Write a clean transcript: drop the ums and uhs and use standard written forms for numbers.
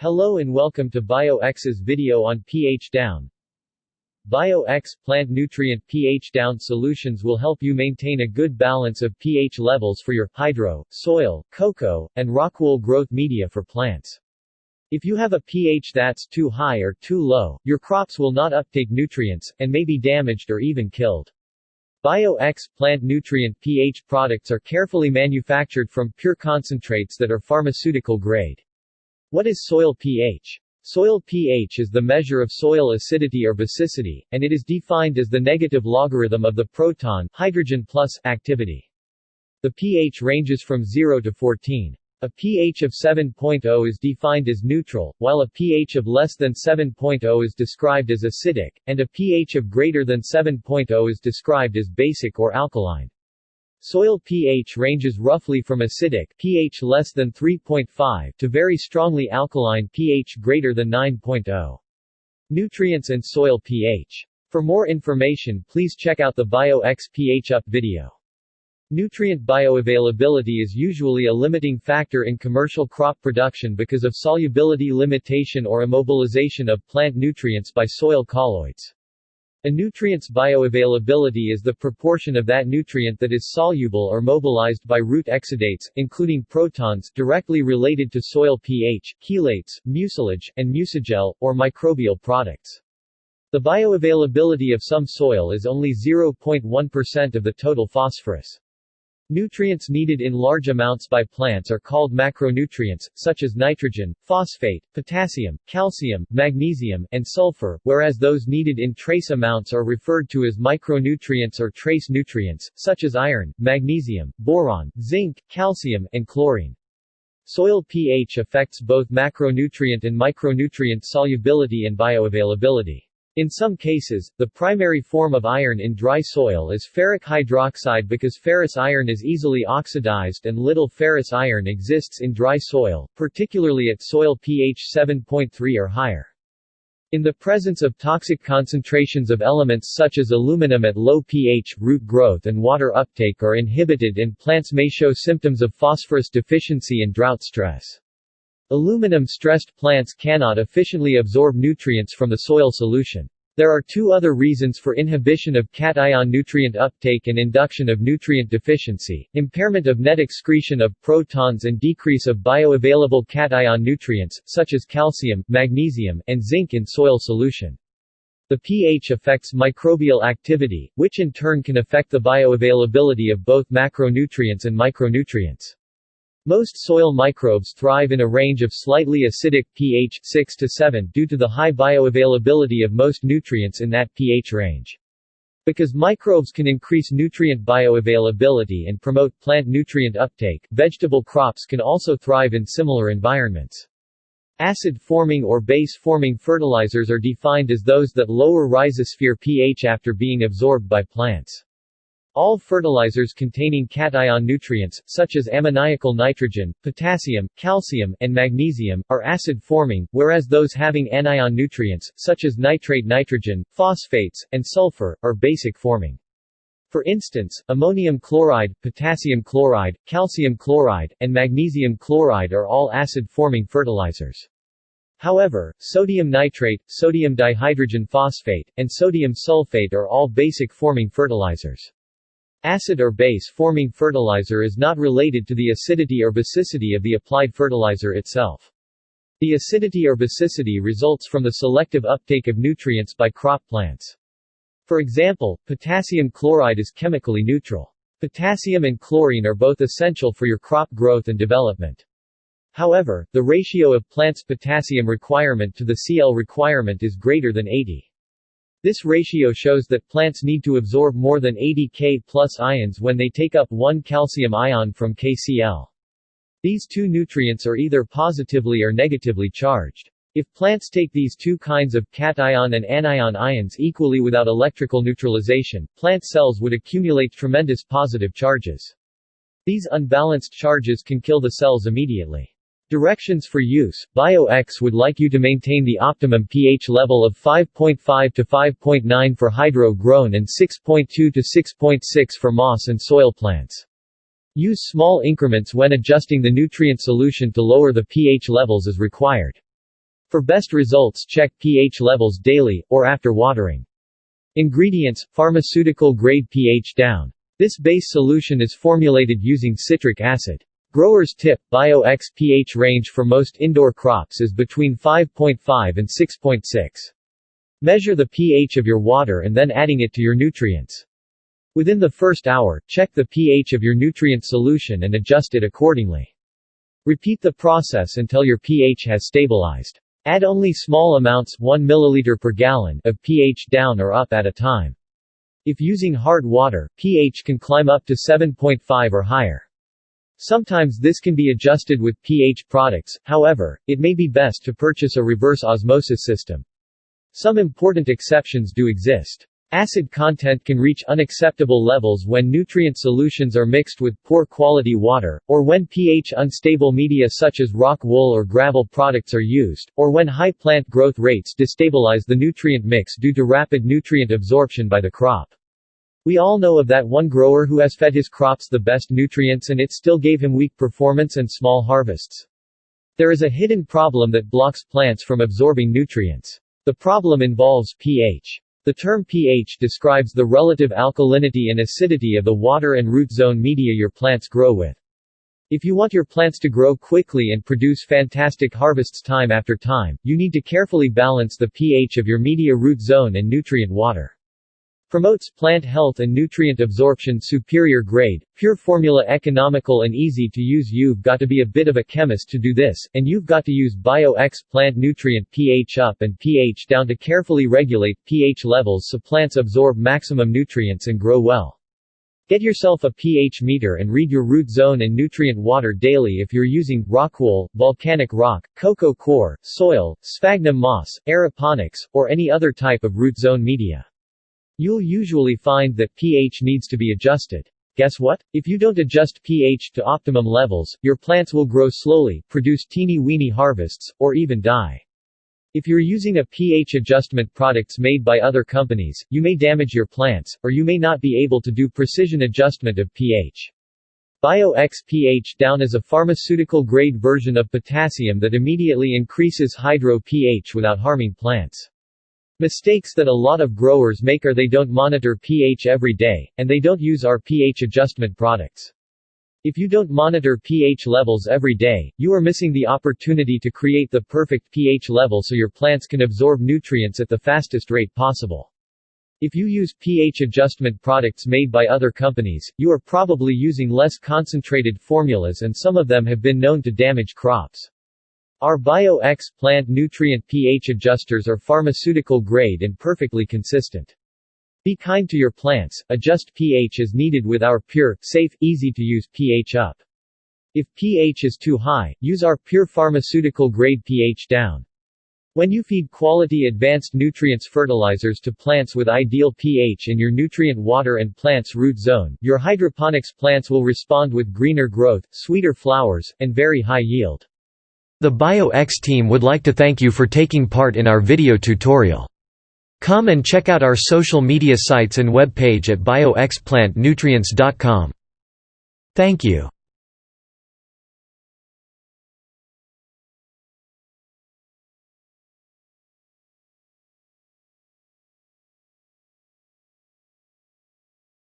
Hello and welcome to BioX's video on pH down. BioX plant nutrient pH down solutions will help you maintain a good balance of pH levels for your hydro, soil, cocoa, and rockwool growth media for plants. If you have a pH that's too high or too low, your crops will not uptake nutrients, and may be damaged or even killed. BioX plant nutrient pH products are carefully manufactured from pure concentrates that are pharmaceutical grade. What is soil pH? Soil pH is the measure of soil acidity or basicity, and it is defined as the negative logarithm of the proton hydrogen plus activity. The pH ranges from 0 to 14. A pH of 7.0 is defined as neutral, while a pH of less than 7.0 is described as acidic, and a pH of greater than 7.0 is described as basic or alkaline. Soil pH ranges roughly from acidic pH less than 3.5 to very strongly alkaline pH greater than 9.0. Nutrients and soil pH. For more information, please check out the BioX PH Up video. Nutrient bioavailability is usually a limiting factor in commercial crop production because of solubility limitation or immobilization of plant nutrients by soil colloids. A nutrient's bioavailability is the proportion of that nutrient that is soluble or mobilized by root exudates, including protons, directly related to soil pH, chelates, mucilage, and mucigel, or microbial products. The bioavailability of some soil is only 0.1% of the total phosphorus. Nutrients needed in large amounts by plants are called macronutrients, such as nitrogen, phosphate, potassium, calcium, magnesium, and sulfur, whereas those needed in trace amounts are referred to as micronutrients or trace nutrients, such as iron, magnesium, boron, zinc, calcium, and chlorine. Soil pH affects both macronutrient and micronutrient solubility and bioavailability. In some cases, the primary form of iron in dry soil is ferric hydroxide because ferrous iron is easily oxidized and little ferrous iron exists in dry soil, particularly at soil pH 7.3 or higher. In the presence of toxic concentrations of elements such as aluminum at low pH, root growth and water uptake are inhibited and plants may show symptoms of phosphorus deficiency and drought stress. Aluminum-stressed plants cannot efficiently absorb nutrients from the soil solution. There are two other reasons for inhibition of cation nutrient uptake and induction of nutrient deficiency: impairment of net excretion of protons and decrease of bioavailable cation nutrients, such as calcium, magnesium, and zinc in soil solution. The pH affects microbial activity, which in turn can affect the bioavailability of both macronutrients and micronutrients. Most soil microbes thrive in a range of slightly acidic pH 6 to 7 due to the high bioavailability of most nutrients in that pH range. Because microbes can increase nutrient bioavailability and promote plant nutrient uptake, vegetable crops can also thrive in similar environments. Acid-forming or base-forming fertilizers are defined as those that lower rhizosphere pH after being absorbed by plants. All fertilizers containing cation nutrients, such as ammoniacal nitrogen, potassium, calcium, and magnesium, are acid-forming, whereas those having anion nutrients, such as nitrate nitrogen, phosphates, and sulfur, are basic-forming. For instance, ammonium chloride, potassium chloride, calcium chloride, and magnesium chloride are all acid-forming fertilizers. However, sodium nitrate, sodium dihydrogen phosphate, and sodium sulfate are all basic-forming fertilizers. Acid or base-forming fertilizer is not related to the acidity or basicity of the applied fertilizer itself. The acidity or basicity results from the selective uptake of nutrients by crop plants. For example, potassium chloride is chemically neutral. Potassium and chlorine are both essential for your crop growth and development. However, the ratio of plants' potassium requirement to the Cl requirement is greater than 80. This ratio shows that plants need to absorb more than 80 K plus ions when they take up 1 calcium ion from KCl. These two nutrients are either positively or negatively charged. If plants take these two kinds of cation and anion ions equally without electrical neutralization, plant cells would accumulate tremendous positive charges. These unbalanced charges can kill the cells immediately. Directions for use: BioX would like you to maintain the optimum pH level of 5.5 to 5.9 for hydro-grown and 6.2 to 6.6 for moss and soil plants. Use small increments when adjusting the nutrient solution to lower the pH levels as required. For best results, check pH levels daily, or after watering. Ingredients: pharmaceutical-grade pH down. This base solution is formulated using citric acid. Grower's tip: BioX pH range for most indoor crops is between 5.5 and 6.6. Measure the pH of your water and then adding it to your nutrients. Within the first hour, check the pH of your nutrient solution and adjust it accordingly. Repeat the process until your pH has stabilized. Add only small amounts 1 ml per gallon of pH down or up at a time. If using hard water, pH can climb up to 7.5 or higher. Sometimes this can be adjusted with pH products, however, it may be best to purchase a reverse osmosis system. Some important exceptions do exist. Acid content can reach unacceptable levels when nutrient solutions are mixed with poor quality water, or when pH unstable media such as rock wool or gravel products are used, or when high plant growth rates destabilize the nutrient mix due to rapid nutrient absorption by the crop. We all know of that one grower who has fed his crops the best nutrients and it still gave him weak performance and small harvests. There is a hidden problem that blocks plants from absorbing nutrients. The problem involves pH. The term pH describes the relative alkalinity and acidity of the water and root zone media your plants grow with. If you want your plants to grow quickly and produce fantastic harvests time after time, you need to carefully balance the pH of your media root zone and nutrient water. Promotes plant health and nutrient absorption. Superior grade, pure formula, economical and easy to use. You've got to be a bit of a chemist to do this, and you've got to use BioX plant nutrient pH up and pH down to carefully regulate pH levels so plants absorb maximum nutrients and grow well. Get yourself a pH meter and read your root zone and nutrient water daily if you're using rockwool, volcanic rock, cocoa coir, soil, sphagnum moss, aeroponics, or any other type of root zone media. You'll usually find that pH needs to be adjusted. Guess what? If you don't adjust pH to optimum levels, your plants will grow slowly, produce teeny-weeny harvests, or even die. If you're using a pH adjustment products made by other companies, you may damage your plants, or you may not be able to do precision adjustment of pH. BioX pH down is a pharmaceutical-grade version of potassium that immediately increases hydro pH without harming plants. Mistakes that a lot of growers make are they don't monitor pH every day, and they don't use our pH adjustment products. If you don't monitor pH levels every day, you are missing the opportunity to create the perfect pH level so your plants can absorb nutrients at the fastest rate possible. If you use pH adjustment products made by other companies, you are probably using less concentrated formulas and some of them have been known to damage crops. Our BioX plant nutrient pH adjusters are pharmaceutical grade and perfectly consistent. Be kind to your plants, adjust pH as needed with our pure, safe, easy-to-use pH up. If pH is too high, use our pure pharmaceutical grade pH down. When you feed quality advanced nutrients fertilizers to plants with ideal pH in your nutrient water and plant's root zone, your hydroponics plants will respond with greener growth, sweeter flowers, and very high yield. The BioX team would like to thank you for taking part in our video tutorial. Come and check out our social media sites and web page at bioxplantnutrients.com. Thank you.